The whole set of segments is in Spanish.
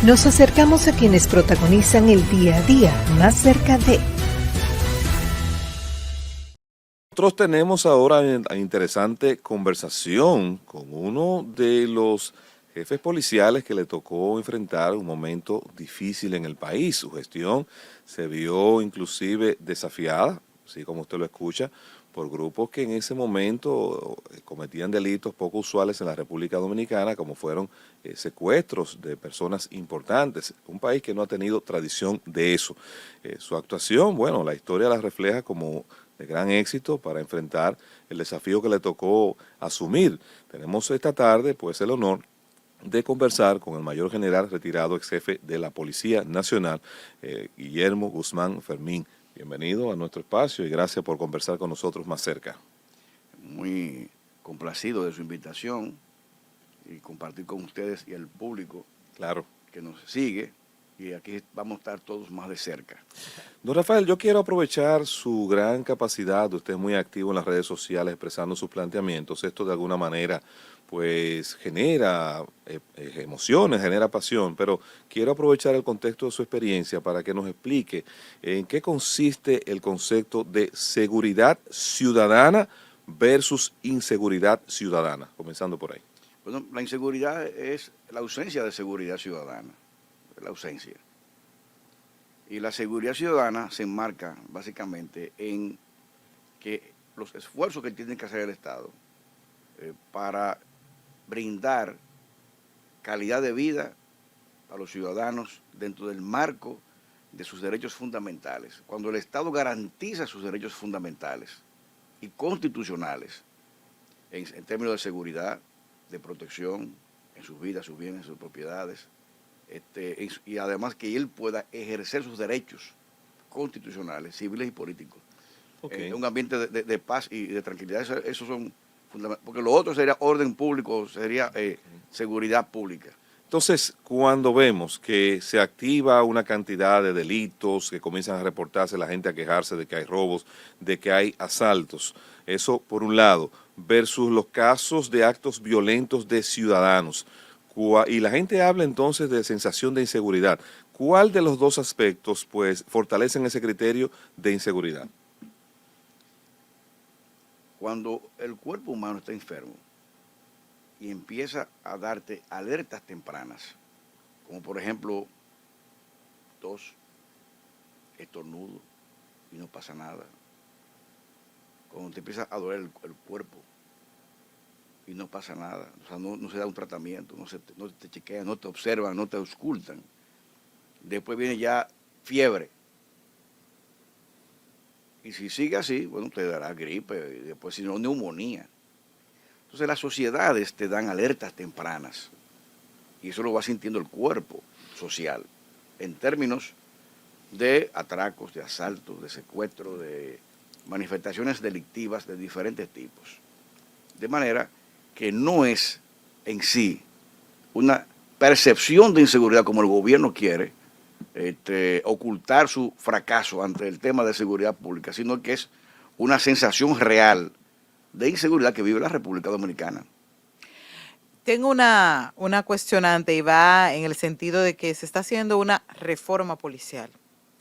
Nos acercamos a quienes protagonizan el día a día, más cerca de. Nosotros tenemos ahora una interesante conversación con uno de los jefes policiales que le tocó enfrentar un momento difícil en el país. Su gestión se vio inclusive desafiada, así como usted lo escucha, por grupos que en ese momento cometían delitos poco usuales en la República Dominicana, como fueron secuestros de personas importantes. Un país que no ha tenido tradición de eso. Su actuación, bueno, la historia la refleja como de gran éxito para enfrentar el desafío que le tocó asumir. Tenemos esta tarde pues el honor de conversar con el mayor general retirado, ex jefe de la Policía Nacional, Guillermo Guzmán Fermín. Bienvenido a nuestro espacio y gracias por conversar con nosotros más cerca. Muy complacido de su invitación y compartir con ustedes y el público Claro. que nos sigue, y aquí vamos a estar todos más de cerca. Don Rafael, yo quiero aprovechar su gran capacidad, usted es muy activo en las redes sociales expresando sus planteamientos, esto de alguna manera pues genera emociones, genera pasión, pero quiero aprovechar el contexto de su experiencia para que nos explique en qué consiste el concepto de seguridad ciudadana versus inseguridad ciudadana, comenzando por ahí. Bueno, la inseguridad es la ausencia de seguridad ciudadana, la ausencia. Y la seguridad ciudadana se enmarca básicamente en que los esfuerzos que tiene que hacer el Estado para brindar calidad de vida a los ciudadanos dentro del marco de sus derechos fundamentales. Cuando el Estado garantiza sus derechos fundamentales y constitucionales en términos de seguridad, de protección en sus vidas, sus bienes, sus propiedades, y además que él pueda ejercer sus derechos constitucionales, civiles y políticos. En un ambiente de paz y de tranquilidad, esos son fundamentales, porque lo otro sería orden público, sería seguridad pública. Entonces, cuando vemos que se activa una cantidad de delitos, que comienzan a reportarse, la gente a quejarse de que hay robos, de que hay asaltos, eso por un lado, versus los casos de actos violentos de ciudadanos, y la gente habla entonces de sensación de inseguridad. ¿Cuál de los dos aspectos, pues, fortalecen ese criterio de inseguridad? Cuando el cuerpo humano está enfermo y empieza a darte alertas tempranas, como por ejemplo tos, estornudo y no pasa nada, cuando te empieza a doler el cuerpo y no pasa nada, o sea, no se da un tratamiento, no te chequean, no te observan, no te auscultan, después viene ya fiebre. Y si sigue así, bueno, te dará gripe, y después si no, neumonía. Entonces las sociedades te dan alertas tempranas y eso lo va sintiendo el cuerpo social en términos de atracos, de asaltos, de secuestros, de manifestaciones delictivas de diferentes tipos. De manera que no es en sí una percepción de inseguridad como el gobierno quiere, ocultar su fracaso ante el tema de seguridad pública, sino que es una sensación real de inseguridad que vive la República Dominicana. Tengo una cuestionante y va en el sentido de que se está haciendo una reforma policial.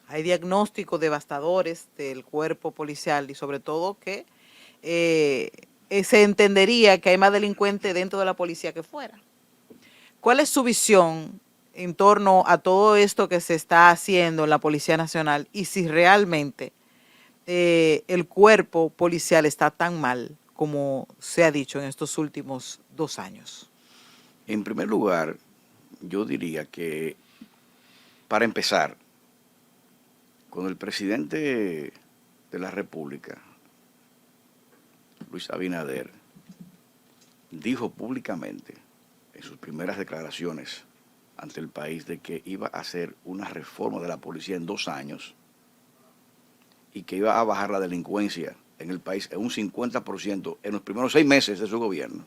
Hay diagnósticos devastadores del cuerpo policial y sobre todo que se entendería que hay más delincuentes dentro de la policía que fuera. ¿Cuál es su visión en torno a todo esto que se está haciendo en la Policía Nacional y si realmente el cuerpo policial está tan mal como se ha dicho en estos últimos 2 años? En primer lugar, yo diría que, para empezar, cuando el presidente de la República, Luis Abinader, dijo públicamente en sus primeras declaraciones ante el país de que iba a hacer una reforma de la policía en 2 años y que iba a bajar la delincuencia en el país en un 50% en los primeros 6 meses de su gobierno,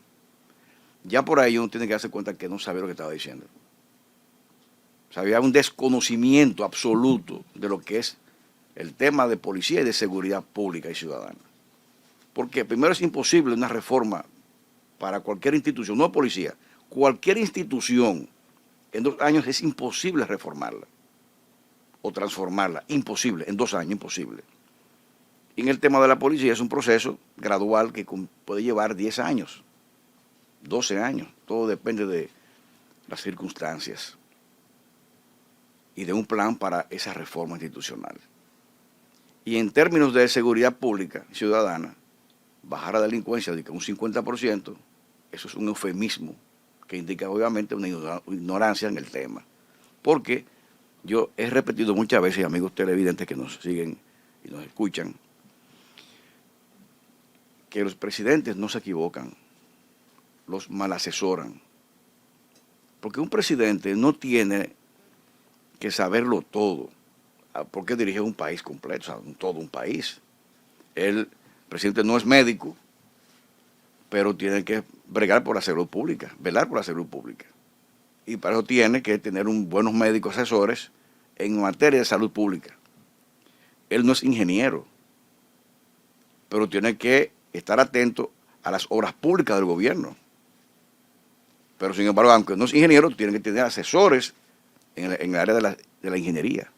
ya por ahí uno tiene que darse cuenta que no sabía lo que estaba diciendo. O sea, había un desconocimiento absoluto de lo que es el tema de policía y de seguridad pública y ciudadana. Porque primero es imposible una reforma para cualquier institución, no policía, cualquier institución En 2 años es imposible reformarla o transformarla, imposible, en 2 años, imposible. Y en el tema de la policía es un proceso gradual que puede llevar 10 años, 12 años, todo depende de las circunstancias y de un plan para esa reforma institucional. Y en términos de seguridad pública y ciudadana, bajar la delincuencia de un 50%, eso es un eufemismo que indica obviamente una ignorancia en el tema. Porque yo he repetido muchas veces, amigos televidentes que nos siguen y nos escuchan, que los presidentes no se equivocan, los malasesoran. Porque un presidente no tiene que saberlo todo, porque dirige un país completo, o sea, todo un país. El presidente no es médico, pero tiene que bregar por la salud pública, velar por la salud pública. Y para eso tiene que tener buenos médicos asesores en materia de salud pública. Él no es ingeniero, pero tiene que estar atento a las obras públicas del gobierno. Pero sin embargo, aunque no es ingeniero, tiene que tener asesores en el área de la ingeniería.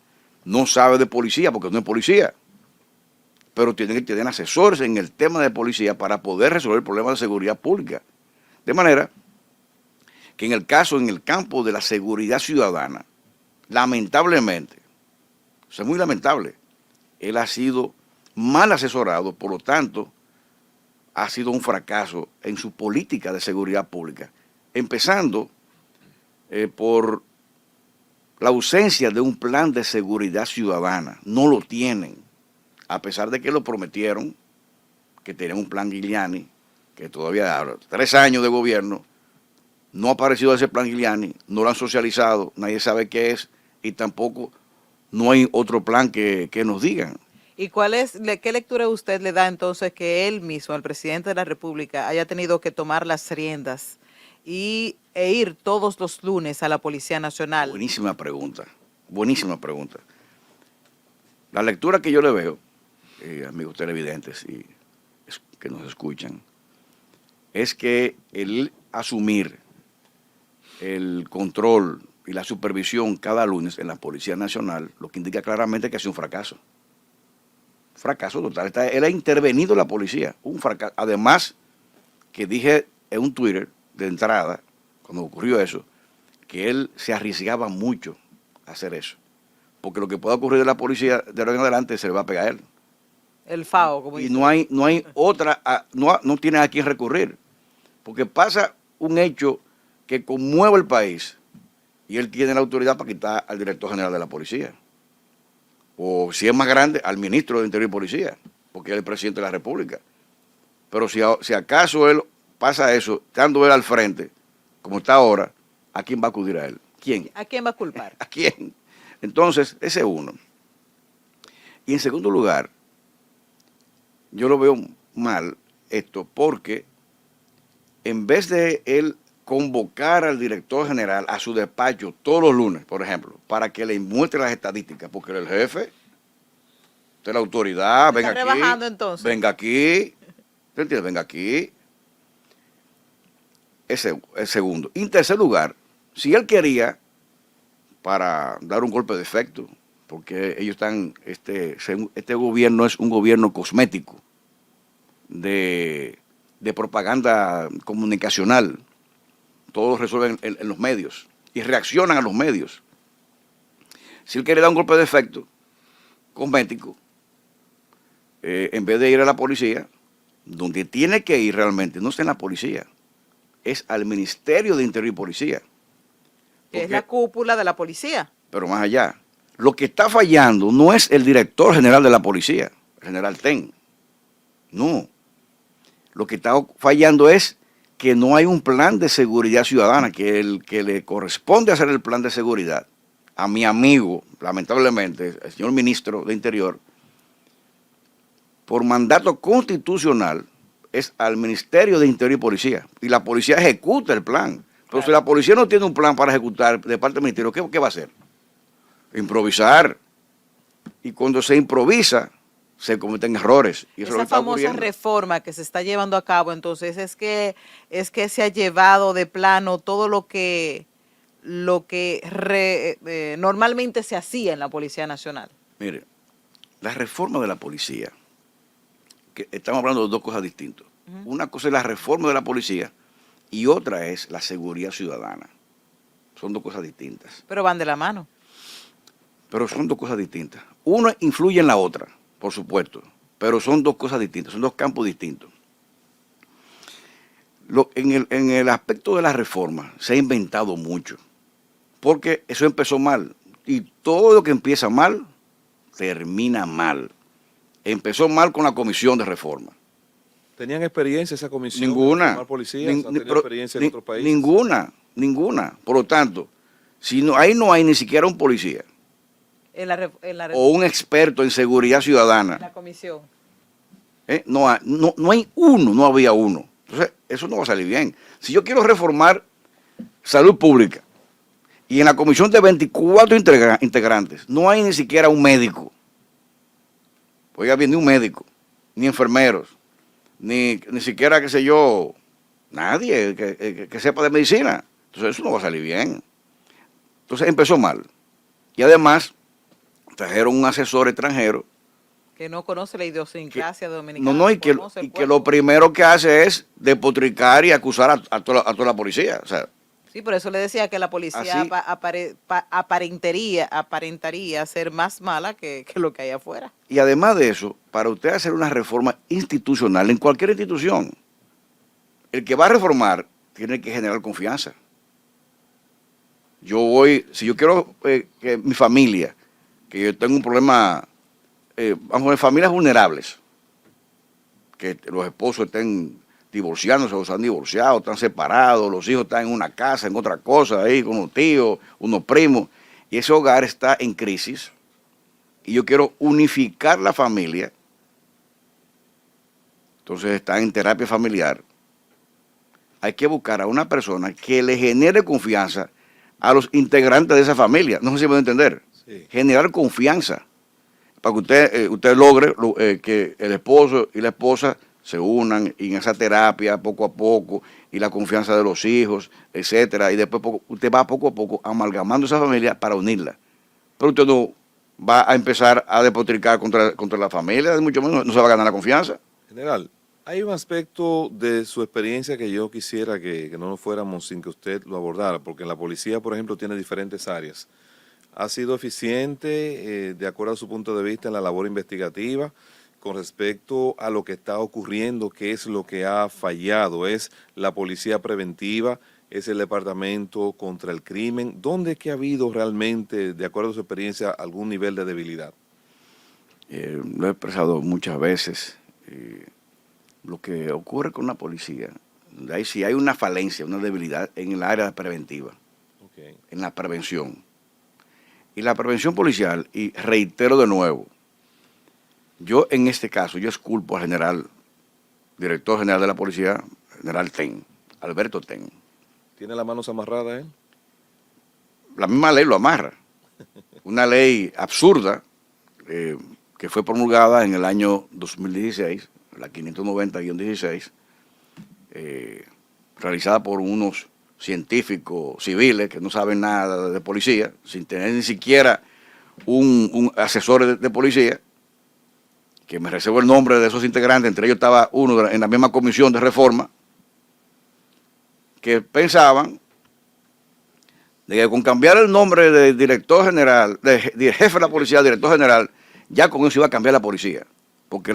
No sabe de policía porque no es policía, pero tiene que tener asesores en el tema de policía para poder resolver problemas de seguridad pública. De manera que en el campo de la seguridad ciudadana, lamentablemente, o sea, muy lamentable, él ha sido mal asesorado, por lo tanto, ha sido un fracaso en su política de seguridad pública, empezando por la ausencia de un plan de seguridad ciudadana. No lo tienen, a pesar de que lo prometieron, que tenían un plan Giuliani, que todavía 3 años de gobierno, no ha aparecido ese plan Giuliani, no lo han socializado, nadie sabe qué es, y tampoco no hay otro plan que nos digan. ¿Y qué lectura usted le da entonces que él mismo, el presidente de la República, haya tenido que tomar las riendas e ir todos los lunes a la Policía Nacional? Buenísima pregunta, buenísima pregunta. La lectura que yo le veo, amigos televidentes y que nos escuchan, es que el asumir el control y la supervisión cada lunes en la Policía Nacional, lo que indica claramente que ha sido un fracaso. Fracaso total. Él ha intervenido en la policía, un fracaso. Además, que dije en un Twitter de entrada, cuando ocurrió eso, que él se arriesgaba mucho a hacer eso. Porque lo que pueda ocurrir de la policía de ahora en adelante se le va a pegar a él. El FAO, como dice. Y no hay otra, no tiene a quién recurrir. Porque pasa un hecho que conmueve el país y él tiene la autoridad para quitar al director general de la policía. O si es más grande, al ministro de Interior y Policía, porque él es el presidente de la República. Pero si acaso él pasa eso, estando él al frente, como está ahora, ¿a quién va a acudir a él? ¿Quién? ¿A quién va a culpar? ¿A quién? Entonces, ese es uno. Y en segundo lugar, yo lo veo mal esto, porque en vez de él convocar al director general a su despacho todos los lunes, por ejemplo, para que le muestre las estadísticas, porque él es el jefe, usted es la autoridad, venga aquí, rebajando, entonces. Venga aquí, ¿te entiendes? Venga aquí. Ese es segundo. Y en tercer lugar, si él quería, para dar un golpe de efecto, porque ellos están, este gobierno es un gobierno cosmético de propaganda comunicacional. Todos resuelven en los medios y reaccionan a los medios. Si él quiere dar un golpe de efecto cosmético, en vez de ir a la policía, donde tiene que ir realmente, no es en la policía, es al Ministerio de Interior y Policía. Que es la cúpula de la policía. Pero más allá, lo que está fallando no es el director general de la policía, el general Ten. No. Lo que está fallando es que no hay un plan de seguridad ciudadana, que le corresponde hacer el plan de seguridad a mi amigo, lamentablemente, el señor ministro de Interior, por mandato constitucional, es al Ministerio de Interior y Policía. Y la policía ejecuta el plan. Pero si la policía no tiene un plan para ejecutar de parte del ministerio, ¿qué va a hacer? Improvisar. Y cuando se improvisa, se cometen errores. Y eso Esa es lo que está famosa ocurriendo. reforma que se está llevando a cabo, entonces, es que se ha llevado de plano todo lo que lo que normalmente se hacía en la Policía Nacional? Mire, la reforma de la policía, que estamos hablando de dos cosas distintas. Una cosa es la reforma de la policía y otra es la seguridad ciudadana. Son dos cosas distintas. Pero van de la mano. Pero son dos cosas distintas. Una influye en la otra, por supuesto, pero son dos cosas distintas, son dos campos distintos. En el aspecto de la reforma se ha inventado mucho, porque eso empezó mal. Y todo lo que empieza mal, termina mal. Empezó mal con la comisión de reforma. ¿Tenían experiencia esa comisión? Ninguna. ¿De formar policías? ¿Han tenido experiencia en otros países? Ninguna. Por lo tanto, si no, ahí no hay ni siquiera un policía o un experto en seguridad ciudadana. La comisión. No hay uno, no había uno. Entonces, eso no va a salir bien. Si yo quiero reformar salud pública y en la comisión de 24 integrantes no hay ni siquiera un médico, oiga bien, ni un médico, ni enfermeros, ni siquiera, qué sé yo, nadie que sepa de medicina. Entonces, eso no va a salir bien. Entonces, empezó mal. Y además, trajeron un asesor extranjero que no conoce la idiosincrasia dominicana. No, y que lo primero que hace es despotricar y acusar a toda la policía. O sea, sí, por eso le decía que la policía aparentaría ser más mala que lo que hay afuera. Y además de eso, para usted hacer una reforma institucional en cualquier institución, el que va a reformar tiene que generar confianza. Si yo quiero que mi familia, que yo tengo un problema, vamos a ver, familias vulnerables, que los esposos estén divorciándose o se han divorciado, están separados, los hijos están en una casa, en otra cosa, ahí con unos tíos, unos primos, y ese hogar está en crisis, y yo quiero unificar la familia, entonces está en terapia familiar, hay que buscar a una persona que le genere confianza a los integrantes de esa familia, no sé si me puede entender, sí. Generar confianza, para que usted logre que el esposo y la esposa se unan en esa terapia poco a poco y la confianza de los hijos, etcétera, y después usted va poco a poco amalgamando esa familia para unirla. Pero usted no va a empezar a despotricar contra la familia, mucho menos, no se va a ganar la confianza. General, hay un aspecto de su experiencia que yo quisiera que no nos fuéramos sin que usted lo abordara, porque la policía, por ejemplo, tiene diferentes áreas. ¿Ha sido eficiente, de acuerdo a su punto de vista, en la labor investigativa con respecto a lo que está ocurriendo? ¿Qué es lo que ha fallado? ¿Es la policía preventiva? ¿Es el departamento contra el crimen? ¿Dónde es que ha habido realmente, de acuerdo a su experiencia, algún nivel de debilidad? Lo he expresado muchas veces. Lo que ocurre con la policía, si hay una falencia, una debilidad en el área preventiva, en la prevención. Y la prevención policial, y reitero de nuevo, yo en este caso, yo exculpo al director general de la policía, general Ten, Alberto Ten. ¿Tiene las manos amarradas él? La misma ley lo amarra. Una ley absurda que fue promulgada en el año 2016, la 590-16, realizada por unos científicos civiles que no saben nada de policía, sin tener ni siquiera un asesor de policía, que me reservo el nombre de esos integrantes, entre ellos estaba uno en la misma comisión de reforma, que pensaban de que con cambiar el nombre de director general, de jefe de la policía, director general, ya con eso iba a cambiar la policía, porque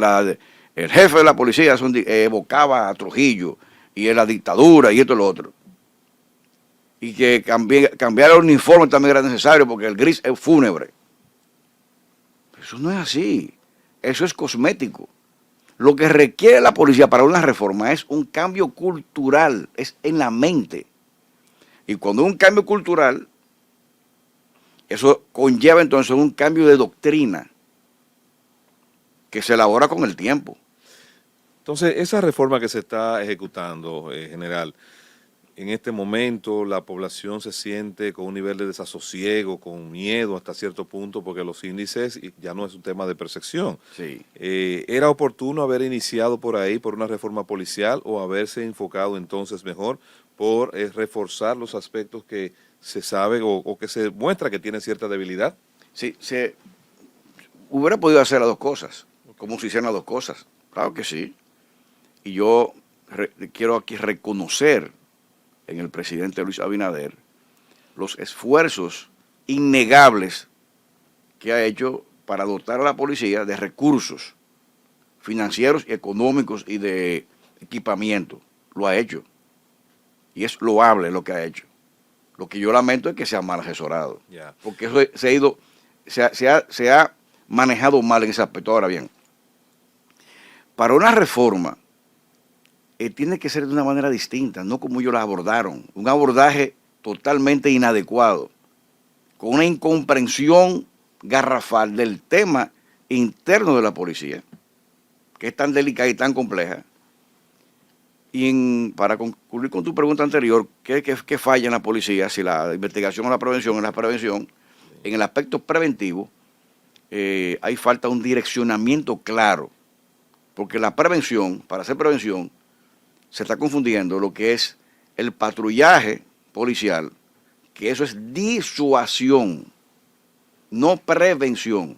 el jefe de la policía evocaba a Trujillo y la dictadura y esto y lo otro. Y que cambiar el uniforme también era necesario porque el gris es fúnebre. Eso no es así. Eso es cosmético. Lo que requiere la policía para una reforma es un cambio cultural, es en la mente. Y cuando hay un cambio cultural, eso conlleva entonces un cambio de doctrina que se elabora con el tiempo. Entonces, esa reforma que se está ejecutando, general, en este momento la población se siente con un nivel de desasosiego, con miedo hasta cierto punto, porque los índices ya no es un tema de percepción. Sí. ¿Era oportuno haber iniciado por ahí, por una reforma policial, o haberse enfocado entonces mejor por reforzar los aspectos que se sabe o que se muestra que tiene cierta debilidad. Sí, se hubiera podido hacer las dos cosas, como se hicieron las dos cosas. Claro que sí. Y yo quiero aquí reconocer en el presidente Luis Abinader los esfuerzos innegables que ha hecho para dotar a la policía de recursos financieros, económicos y de equipamiento. Lo ha hecho. Y es loable lo que ha hecho. Lo que yo lamento es que sea mal asesorado. Yeah. Porque eso se ha manejado mal en ese aspecto. Ahora bien, para una reforma tiene que ser de una manera distinta, no como ellos la abordaron. Un abordaje totalmente inadecuado, con una incomprensión garrafal del tema interno de la policía, que es tan delicada y tan compleja. Y para concluir con tu pregunta anterior, ¿qué falla en la policía? Si la investigación o la prevención, en el aspecto preventivo, hay falta de un direccionamiento claro, porque la prevención, para hacer prevención, se está confundiendo lo que es el patrullaje policial, que eso es disuasión, no prevención.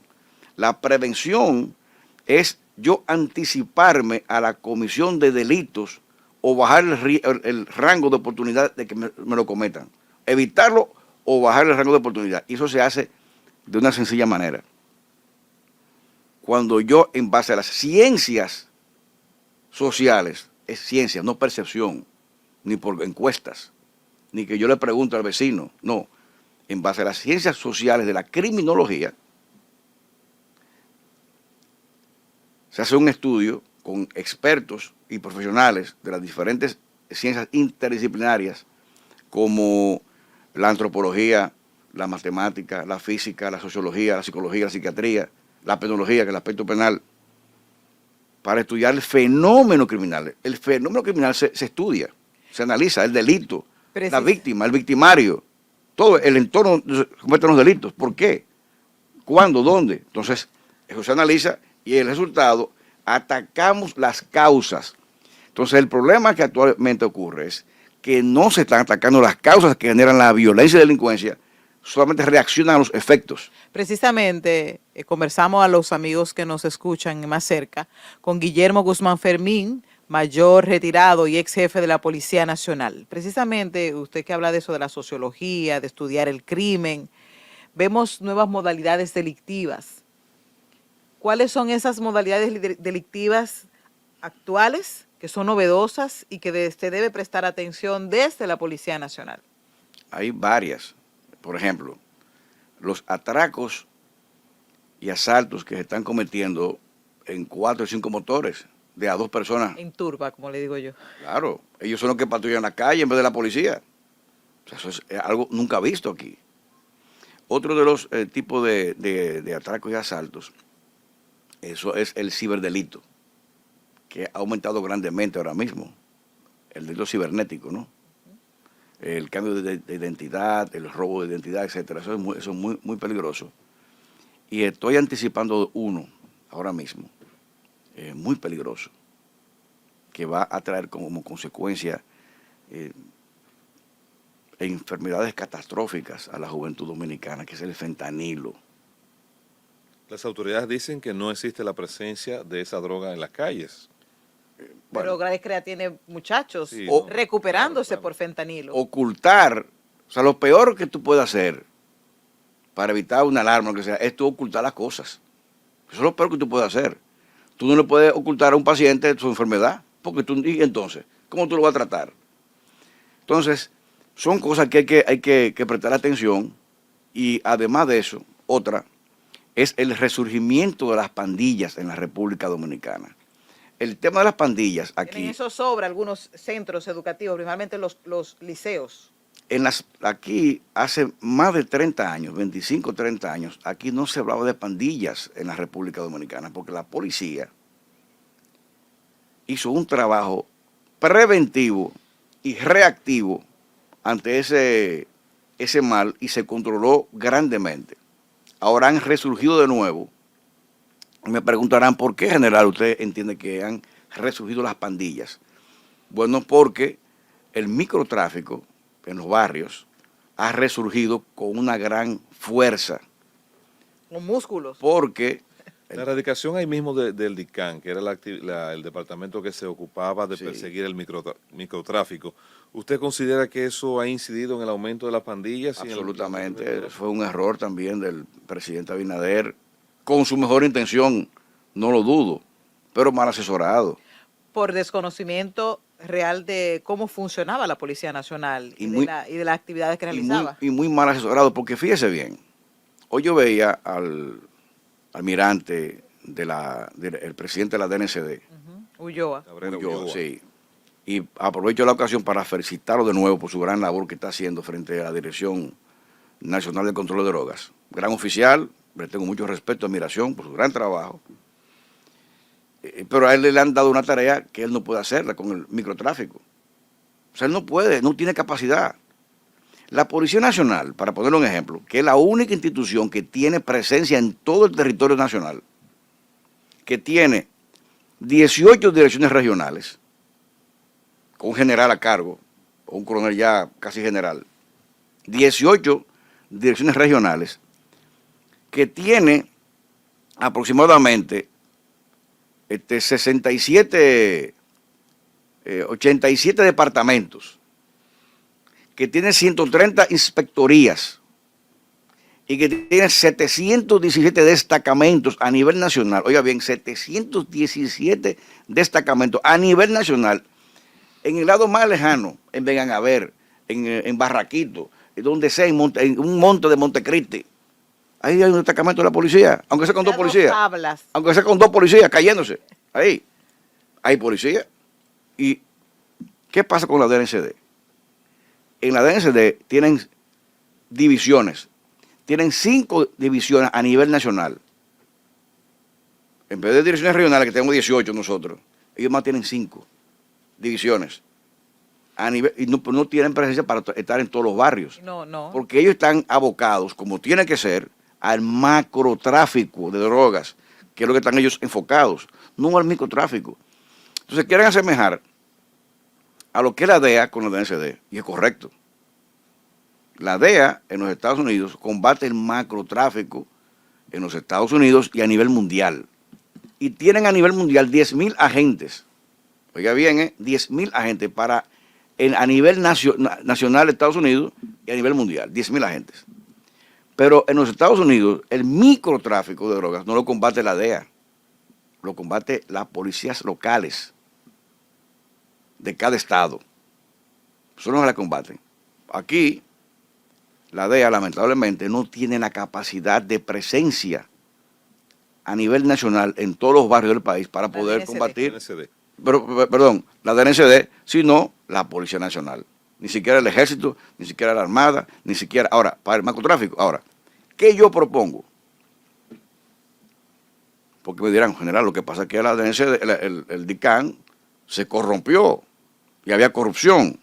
La prevención es yo anticiparme a la comisión de delitos o bajar el rango de oportunidad de que me lo cometan. Evitarlo o bajar el rango de oportunidad. Y eso se hace de una sencilla manera. Cuando yo, en base a las ciencias sociales, es ciencia, no percepción, ni por encuestas, ni que yo le pregunte al vecino, no. En base a las ciencias sociales de la criminología, se hace un estudio con expertos y profesionales de las diferentes ciencias interdisciplinarias, como la antropología, la matemática, la física, la sociología, la psicología, la psiquiatría, la penología, que es el aspecto penal, para estudiar el fenómeno criminal. El fenómeno criminal se estudia, se analiza, el delito, la víctima, el victimario, todo el entorno donde se cometen los delitos. ¿Por qué? ¿Cuándo? ¿Dónde? Entonces, eso se analiza y el resultado, atacamos las causas. Entonces, el problema que actualmente ocurre es que no se están atacando las causas que generan la violencia y la delincuencia, solamente reaccionan a los efectos. Precisamente conversamos a los amigos que nos escuchan más cerca con Guillermo Guzmán Fermín, mayor retirado y ex jefe de la Policía Nacional. Precisamente usted que habla de eso, de la sociología, de estudiar el crimen, vemos nuevas modalidades delictivas. ¿Cuáles son esas modalidades delictivas actuales que son novedosas y que se debe prestar atención desde la Policía Nacional? Hay varias. Por ejemplo, los atracos y asaltos que se están cometiendo en 4 o 5 motores de a 2 personas. En turba, como le digo yo. Claro, ellos son los que patrullan la calle en vez de la policía. O sea, eso es algo nunca visto aquí. Otro de los tipos de atracos y asaltos, eso es el ciberdelito, que ha aumentado grandemente ahora mismo. El delito cibernético, ¿no? El cambio de identidad, el robo de identidad, etcétera. Eso es muy peligroso. Y estoy anticipando uno ahora mismo, muy peligroso, que va a traer como consecuencia enfermedades catastróficas a la juventud dominicana, que es el fentanilo. Las autoridades dicen que no existe la presencia de esa droga en las calles. Pero Gladys Crea tiene muchachos sí, recuperándose claro. por fentanilo. Ocultar, o sea, lo peor que tú puedes hacer para evitar una alarma, lo que sea, es tú ocultar las cosas. Eso es lo peor que tú puedes hacer. Tú no le puedes ocultar a un paciente su enfermedad, porque y entonces, ¿cómo tú lo vas a tratar? Entonces, son cosas que hay que prestar atención, y además de eso, otra, es el resurgimiento de las pandillas en la República Dominicana. El tema de las pandillas aquí... En eso sobra algunos centros educativos, principalmente los liceos. Aquí hace más de 30 años, 25, 30 años, aquí no se hablaba de pandillas en la República Dominicana, porque la policía hizo un trabajo preventivo y reactivo ante ese mal y se controló grandemente. Ahora han resurgido de nuevo. Me preguntarán, ¿por qué, general, usted entiende que han resurgido las pandillas? Bueno, porque el microtráfico en los barrios ha resurgido con una gran fuerza. Con músculos. Porque La erradicación ahí mismo del DICAN, que era el departamento que se ocupaba de perseguir el microtráfico, ¿usted considera que eso ha incidido en el aumento de las pandillas? absolutamente, fue un error también del presidente Abinader, con su mejor intención, no lo dudo, pero mal asesorado. Por desconocimiento real de cómo funcionaba la Policía Nacional y de las actividades que realizaba. Y muy mal asesorado, porque fíjese bien, hoy yo veía al almirante el presidente de la DNCD, Ulloa. sí, y aprovecho la ocasión para felicitarlo de nuevo por su gran labor que está haciendo frente a la Dirección Nacional de Control de Drogas. Gran oficial, le tengo mucho respeto, admiración por su gran trabajo, pero a él le han dado una tarea que él no puede hacerla con el microtráfico. O sea, él no puede, no tiene capacidad. La Policía Nacional, para poner un ejemplo, que es la única institución que tiene presencia en todo el territorio nacional, que tiene 18 direcciones regionales, con un general a cargo, o un coronel ya casi general, 18 direcciones regionales, que tiene aproximadamente 87 departamentos, que tiene 130 inspectorías y que tiene 717 destacamentos a nivel nacional. Oiga bien, 717 destacamentos a nivel nacional. En el lado más lejano, en Vengan en Barraquito, donde sea, en un monte de Montecristi, ahí hay un destacamento de la policía, aunque sea con dos policías. Aunque sea con dos policías cayéndose. Ahí hay policía. ¿Y qué pasa con la DNCD? En la DNCD tienen divisiones, tienen 5 divisiones a nivel nacional. En vez de direcciones regionales, que tenemos 18 nosotros, ellos más tienen 5 divisiones. A nivel, y no tienen presencia para estar en todos los barrios. No. Porque ellos están abocados, como tiene que ser, al macrotráfico de drogas, que es lo que están ellos enfocados, no al microtráfico. Entonces quieren asemejar a lo que es la DEA con la DNCD, y es correcto. La DEA en los Estados Unidos combate el macrotráfico en los Estados Unidos y a nivel mundial. Y tienen a nivel mundial 10.000 agentes. Oiga bien, 10.000 agentes a nivel nacional de Estados Unidos y a nivel mundial, 10.000 agentes. Pero en los Estados Unidos el microtráfico de drogas no lo combate la DEA, lo combate las policías locales de cada estado. Eso no la combaten. Aquí, la DEA lamentablemente no tiene la capacidad de presencia a nivel nacional en todos los barrios del país para poder combatir. Perdón, la DNCD, sino la Policía Nacional. Ni siquiera el Ejército, ni siquiera la Armada, ni siquiera, ahora, para el narcotráfico. Ahora, ¿qué yo propongo? Porque me dirán, general, lo que pasa es que la DNCD, el DICAN, se corrompió y había corrupción.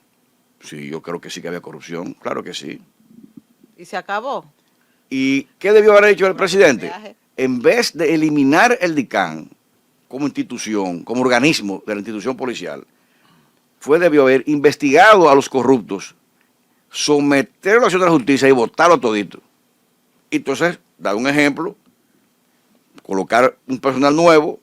Sí, yo creo que sí que había corrupción, claro que sí. ¿Y se acabó? ¿Y qué debió haber hecho el presidente? En vez de eliminar el DICAN como institución, como organismo de la institución policial, debió haber investigado a los corruptos, someterlo a la acción de la justicia y votarlo todito. Entonces, dar un ejemplo, colocar un personal nuevo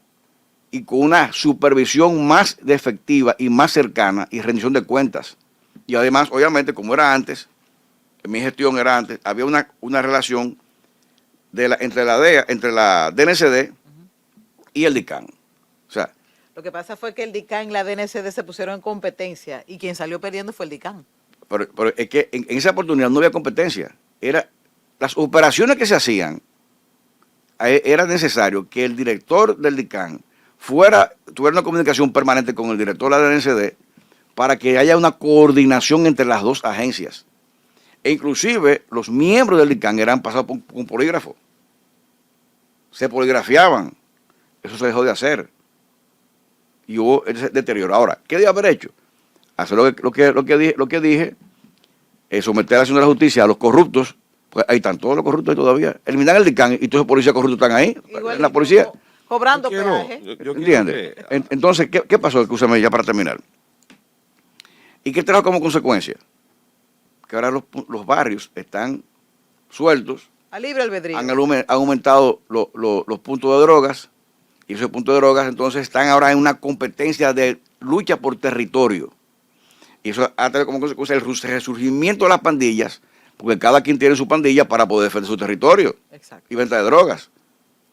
y con una supervisión más efectiva y más cercana y rendición de cuentas. Y además, obviamente, como era antes, en mi gestión era antes, había una relación entre la DEA, entre la DNCD y el DICAN. O sea, lo que pasa fue que el DICAN y la DNCD se pusieron en competencia y quien salió perdiendo fue el DICAN. Pero es que en esa oportunidad no había competencia. Las operaciones que se hacían, era necesario que el director del DICAN tuviera una comunicación permanente con el director de la DNCD para que haya una coordinación entre las dos agencias. E inclusive los miembros del DICAN eran pasados por un polígrafo. Se poligrafiaban. Eso se dejó de hacer. Y hubo ese deterioro. Ahora, ¿qué debe haber hecho? Hacer lo que dije, someter a la acción de la justicia a los corruptos. Pues ahí están todos los corruptos ahí todavía. Eliminar el DICAN y todos los policías corruptos están ahí. Igual en la policía. Cobrando peaje. ¿Entiendes? Entonces, ¿qué pasó? Escúchame ya para terminar. ¿Y qué trajo como consecuencia? que ahora los barrios están sueltos, A libre albedrío. han aumentado los puntos de drogas, y esos puntos de drogas entonces están ahora en una competencia de lucha por territorio. Y eso ha traído como consecuencia el resurgimiento de las pandillas, porque cada quien tiene su pandilla para poder defender su territorio. Exacto. Y venta de drogas.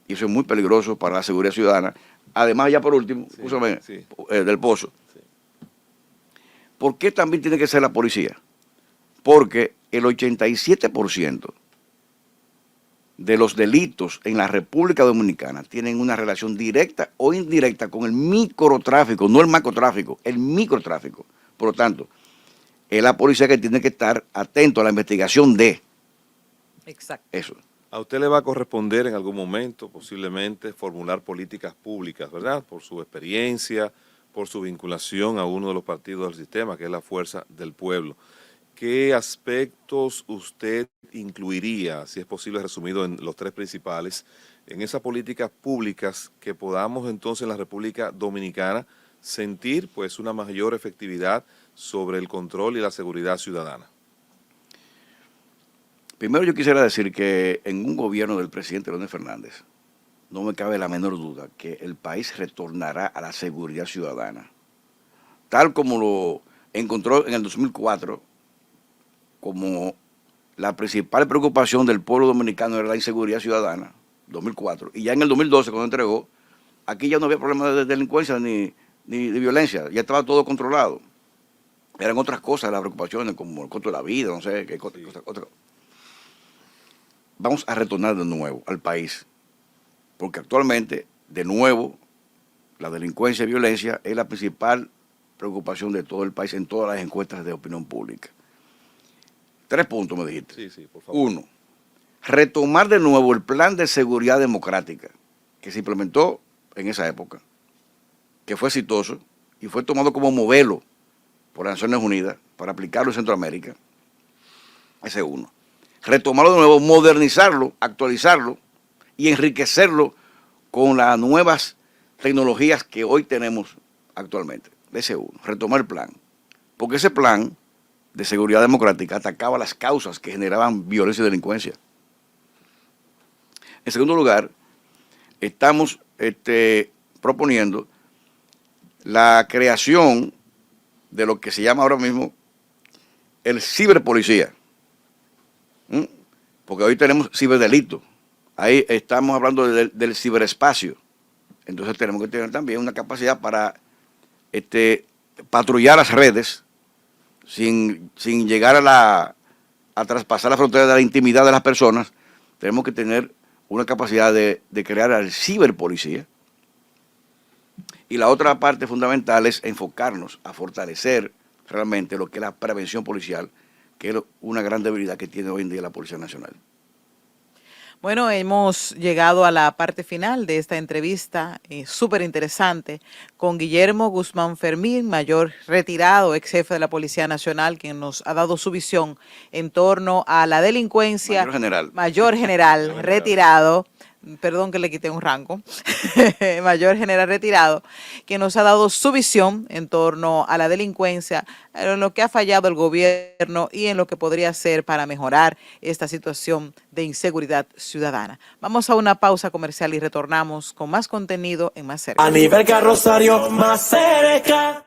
Y eso es muy peligroso para la seguridad ciudadana. Además, ya por último, Sí, úsame, sí. del Pozo. Sí. ¿Por qué también tiene que ser la policía? Porque el 87% de los delitos en la República Dominicana tienen una relación directa o indirecta con el microtráfico, no el macrotráfico, el microtráfico. Por lo tanto, es la policía que tiene que estar atento a la investigación de Exacto. eso. A usted le va a corresponder en algún momento, posiblemente, formular políticas públicas, ¿verdad? Por su experiencia, por su vinculación a uno de los partidos del sistema, que es la Fuerza del Pueblo. ¿Qué aspectos usted incluiría, si es posible resumido en los tres principales, en esas políticas públicas que podamos entonces en la República Dominicana sentir pues una mayor efectividad sobre el control y la seguridad ciudadana? Primero yo quisiera decir que en un gobierno del presidente Leonel Fernández no me cabe la menor duda que el país retornará a la seguridad ciudadana, tal como lo encontró en el 2004, como la principal preocupación del pueblo dominicano era la inseguridad ciudadana, 2004, y ya en el 2012 cuando entregó, aquí ya no había problema de delincuencia ni de violencia, ya estaba todo controlado. Eran otras cosas las preocupaciones, como el costo de la vida, no sé, qué cosa. Vamos a retornar de nuevo al país, porque actualmente, de nuevo, la delincuencia y violencia es la principal preocupación de todo el país en todas las encuestas de opinión pública. 3 puntos me dijiste. Sí, sí, por favor. 1, retomar de nuevo el plan de seguridad democrática que se implementó en esa época, que fue exitoso y fue tomado como modelo por las Naciones Unidas para aplicarlo en Centroamérica. Ese es 1. Retomarlo de nuevo, modernizarlo, actualizarlo y enriquecerlo con las nuevas tecnologías que hoy tenemos actualmente. Ese es 1, retomar el plan. Porque ese plan de seguridad democrática atacaba las causas que generaban violencia y delincuencia. En segundo lugar, estamos proponiendo la creación de lo que se llama ahora mismo el ciberpolicía. Porque hoy tenemos ciberdelito. Ahí estamos hablando del ciberespacio. Entonces tenemos que tener también una capacidad para patrullar las redes sin llegar a traspasar la frontera de la intimidad de las personas. Tenemos que tener una capacidad de crear el ciberpolicía. Y la otra parte fundamental es enfocarnos a fortalecer realmente lo que es la prevención policial, que es una gran debilidad que tiene hoy en día la Policía Nacional. Bueno, hemos llegado a la parte final de esta entrevista, súper interesante, con Guillermo Guzmán Fermín, mayor retirado, ex jefe de la Policía Nacional, quien nos ha dado su visión en torno a la delincuencia. Mayor general retirado. Perdón que le quité un rango, mayor general retirado, que nos ha dado su visión en torno a la delincuencia, en lo que ha fallado el gobierno y en lo que podría hacer para mejorar esta situación de inseguridad ciudadana. Vamos a una pausa comercial y retornamos con más contenido en Más Cerca. A nivel Carrosario, más cerca.